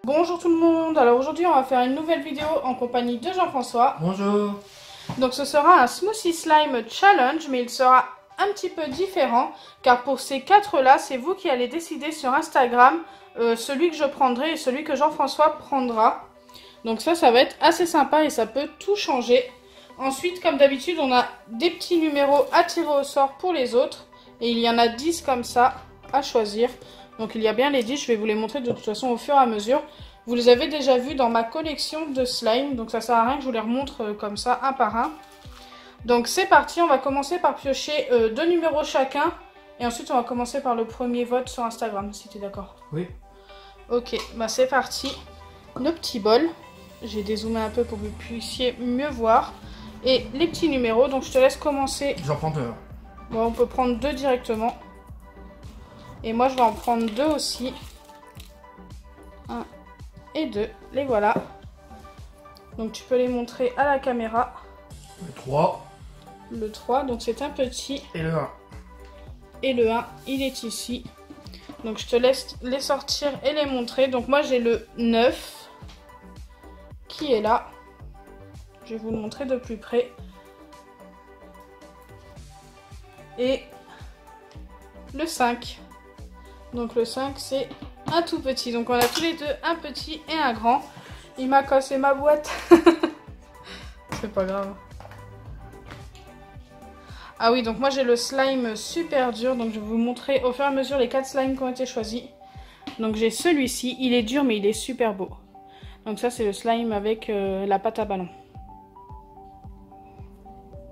Bonjour tout le monde, alors aujourd'hui on va faire une nouvelle vidéo en compagnie de Jean-François. Bonjour. Donc ce sera un Smoothie Slime Challenge, mais il sera un petit peu différent, car pour ces 4 là, c'est vous qui allez décider sur Instagram celui que je prendrai et celui que Jean-François prendra. Donc ça va être assez sympa et ça peut tout changer. Ensuite, comme d'habitude, on a des petits numéros à tirer au sort pour les autres. Et il y en a 10 comme ça à choisir. Donc il y a bien les 10, je vais vous les montrer de toute façon au fur et à mesure. Vous les avez déjà vus dans ma collection de slime, donc ça sert à rien que je vous les remontre comme ça un par un. Donc c'est parti, on va commencer par piocher 2 numéros chacun. Et ensuite on va commencer par le premier vote sur Instagram, si tu es d'accord. Oui. Ok, bah c'est parti. Le petit bol, j'ai dézoomé un peu pour que vous puissiez mieux voir. Et les petits numéros, donc je te laisse commencer. J'en prends 2. Bon, on peut prendre 2 directement. Et moi je vais en prendre 2 aussi. 1 et 2, les voilà. Donc tu peux les montrer à la caméra. Le 3. Le 3, donc c'est un petit. Et le 1. Et le 1, il est ici. Donc je te laisse les sortir et les montrer. Donc moi j'ai le 9 qui est là. Je vais vous le montrer de plus près. Et le 5. Donc le 5 c'est un tout petit. Donc on a tous les deux un petit et un grand. Il m'a cassé ma boîte. C'est pas grave. Ah oui, donc moi j'ai le slime super dur. Donc je vais vous montrer au fur et à mesure les 4 slimes qui ont été choisis. Donc j'ai celui-ci. Il est dur mais il est super beau. Donc ça c'est le slime avec la pâte à ballon.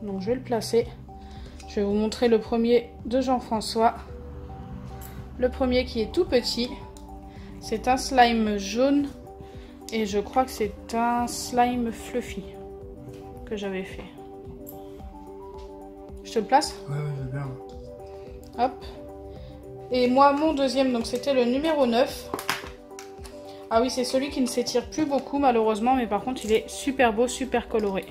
Donc je vais le placer. Je vais vous montrer le premier de Jean-François. Le premier qui est tout petit. C'est un slime jaune. Et je crois que c'est un slime fluffy que j'avais fait. Je te le place? Ouais, je veux bien. Hop. Et moi, mon deuxième, donc c'était le numéro 9. Ah oui, c'est celui qui ne s'étire plus beaucoup malheureusement. Mais par contre, il est super beau, super coloré.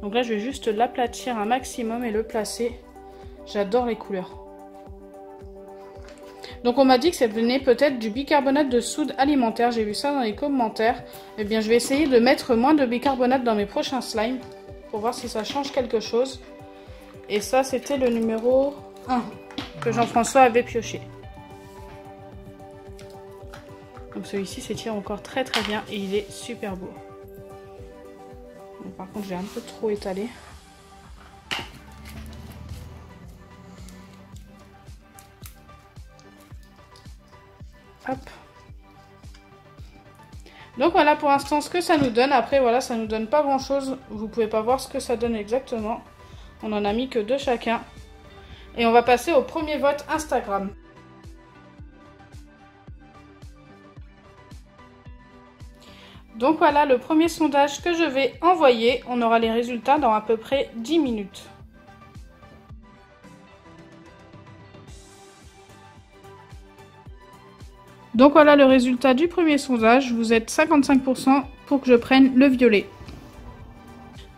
Donc là, je vais juste l'aplatir un maximum et le placer. J'adore les couleurs. Donc on m'a dit que ça venait peut-être du bicarbonate de soude alimentaire. J'ai vu ça dans les commentaires. Eh bien, je vais essayer de mettre moins de bicarbonate dans mes prochains slimes. Pour voir si ça change quelque chose. Et ça, c'était le numéro 1 que Jean-François avait pioché. Donc celui-ci s'étire encore très très bien et il est super beau. Donc, par contre, j'ai un peu trop étalé. Hop. Donc voilà pour l'instant ce que ça nous donne. Après voilà, ça nous donne pas grand chose. Vous pouvez pas voir ce que ça donne exactement. On en a mis que 2 chacun. Et on va passer au premier vote Instagram. Donc voilà le premier sondage que je vais envoyer. On aura les résultats dans à peu près 10 minutes. Donc voilà le résultat du premier sondage. Vous êtes 55% pour que je prenne le violet.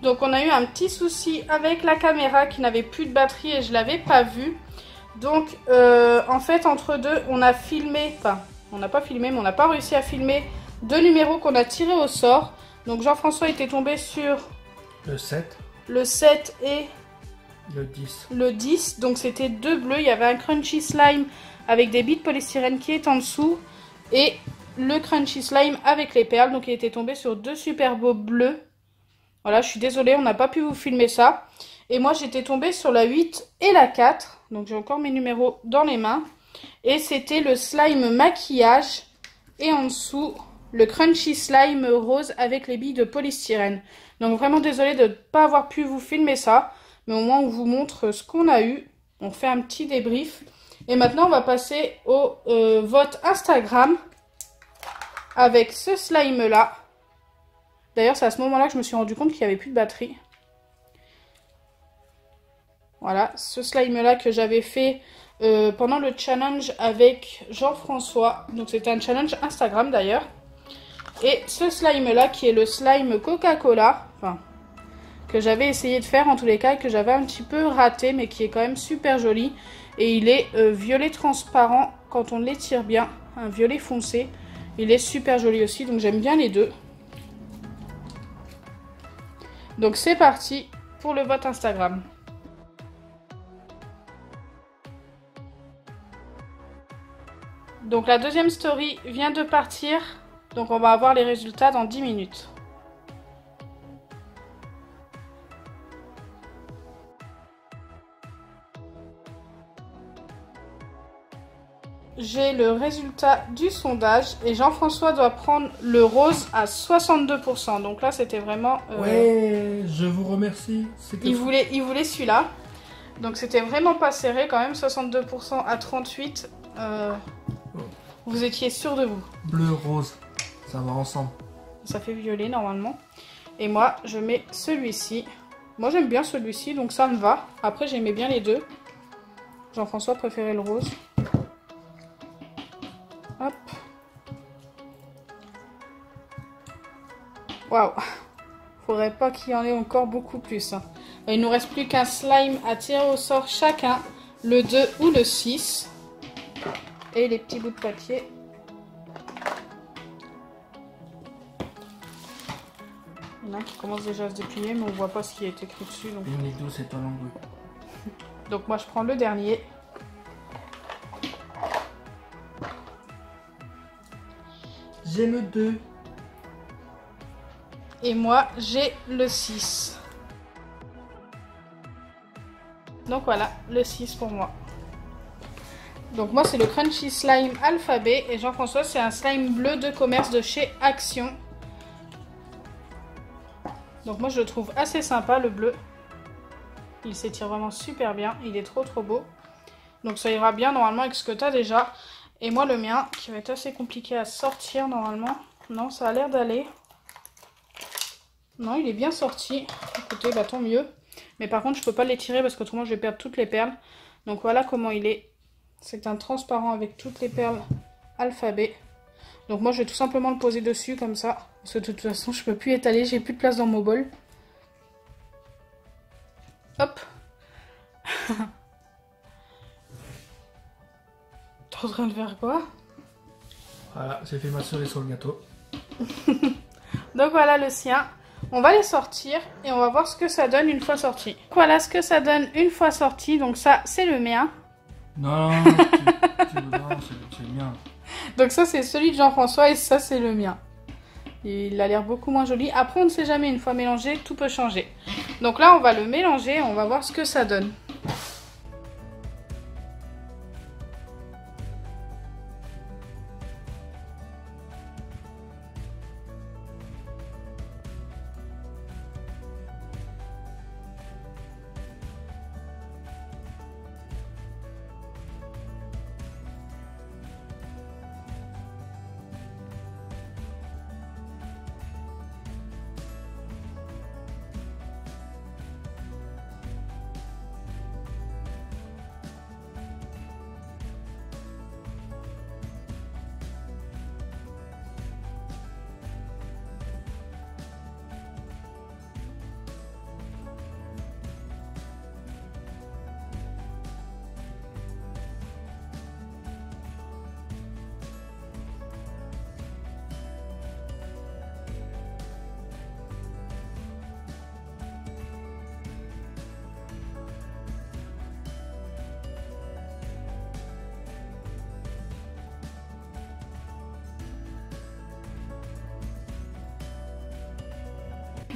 Donc on a eu un petit souci avec la caméra qui n'avait plus de batterie et je ne l'avais pas vu. Donc en fait entre deux on a filmé, enfin on n'a pas filmé mais on n'a pas réussi à filmer 2 numéros qu'on a tirés au sort. Donc Jean-François était tombé sur le 7. Le 7 et le 10. Le 10, donc c'était 2 bleus. Il y avait un crunchy slime avec des billes de polystyrène qui est en dessous. Et le crunchy slime avec les perles. Donc il était tombé sur 2 super beaux bleus. Voilà, je suis désolée, on n'a pas pu vous filmer ça. Et moi j'étais tombée sur la 8 et la 4. Donc j'ai encore mes numéros dans les mains. Et c'était le slime maquillage. Et en dessous, le crunchy slime rose avec les billes de polystyrène. Donc vraiment désolée de ne pas avoir pu vous filmer ça. Mais au moins on vous montre ce qu'on a eu. On fait un petit débrief. Et maintenant on va passer au vote Instagram. Avec ce slime là. D'ailleurs c'est à ce moment là que je me suis rendu compte qu'il n'y avait plus de batterie. Voilà, ce slime là que j'avais fait pendant le challenge avec Jean-François. Donc c'était un challenge Instagram d'ailleurs. Et ce slime là qui est le slime Coca-Cola. Enfin, que j'avais essayé de faire en tous les cas. Et que j'avais un petit peu raté mais qui est quand même super joli. Et il est violet transparent quand on l'étire bien. Un violet foncé. Il est super joli aussi, donc j'aime bien les deux. Donc c'est parti pour le vote Instagram. Donc la deuxième story vient de partir. Donc on va avoir les résultats dans 10 minutes. J'ai le résultat du sondage et Jean-François doit prendre le rose à 62%. Donc là, c'était vraiment... Ouais, je vous remercie. Il voulait celui-là. Donc c'était vraiment pas serré quand même, 62% à 38%. Vous étiez sûr de vous. Bleu, rose, ça va ensemble. Ça fait violet normalement. Et moi, je mets celui-ci. Moi, j'aime bien celui-ci, donc ça me va. Après, j'aimais bien les deux. Jean-François préférait le rose. Hop. Waouh. Faudrait pas qu'il y en ait encore beaucoup plus. Hein. Il nous reste plus qu'un slime à tirer au sort chacun. Le 2 ou le 6. Et les petits bouts de papier. Il y en a qui commencent déjà à se déplier, mais on voit pas ce qui est écrit dessus. Donc... Une et deux, c'est un langue. Donc moi je prends le dernier. J'aime le 2. Et moi j'ai le 6. Donc voilà, le 6 pour moi. Donc moi c'est le Crunchy Slime Alphabet. Et Jean-François c'est un slime bleu de commerce de chez Action. Donc moi je le trouve assez sympa le bleu. Il s'étire vraiment super bien. Il est trop beau. Donc ça ira bien normalement avec ce que tu as déjà. Et moi le mien qui va être assez compliqué à sortir normalement. Non, ça a l'air d'aller. Non, il est bien sorti. Écoutez, bah tant mieux. Mais par contre je peux pas l'étirer parce qu'autrement je vais perdre toutes les perles. Donc voilà comment il est. C'est un transparent avec toutes les perles alphabet. Donc moi je vais tout simplement le poser dessus comme ça. Parce que de toute façon je peux plus étaler, j'ai plus de place dans mon bol. Hop. T'es en train de faire quoi? Voilà, j'ai fait ma cerise sur le gâteau. Donc voilà le sien. On va les sortir et on va voir ce que ça donne une fois sorti. Voilà ce que ça donne une fois sorti. Donc ça c'est le mien. Non, c'est le mien. Donc ça c'est celui de Jean-François et ça c'est le mien. Il a l'air beaucoup moins joli. Après on ne sait jamais, une fois mélangé, tout peut changer. Donc là on va le mélanger et on va voir ce que ça donne.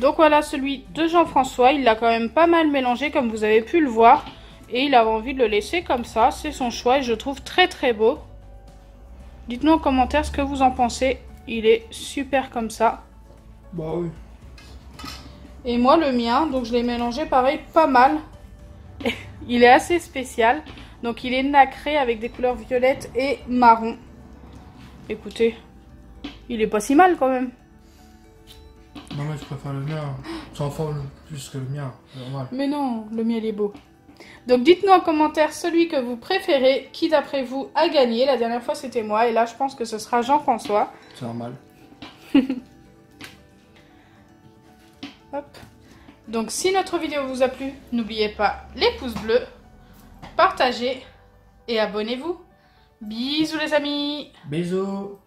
Donc voilà celui de Jean-François, il l'a quand même pas mal mélangé comme vous avez pu le voir. Et il avait envie de le laisser comme ça, c'est son choix et je le trouve très beau. Dites-nous en commentaire ce que vous en pensez, il est super comme ça. Bah oui. Et moi le mien, donc je l'ai mélangé pareil pas mal. Il est assez spécial, donc il est nacré avec des couleurs violettes et marron. Écoutez, il est pas si mal quand même. Non mais je préfère le mien, ça en forme plus que le mien, c'est normal. Mais non, le mien il est beau. Donc dites-nous en commentaire celui que vous préférez, qui d'après vous a gagné. La dernière fois c'était moi et là je pense que ce sera Jean-François. C'est normal. Hop. Donc si notre vidéo vous a plu, n'oubliez pas les pouces bleus, partagez et abonnez-vous. Bisous les amis. Bisous.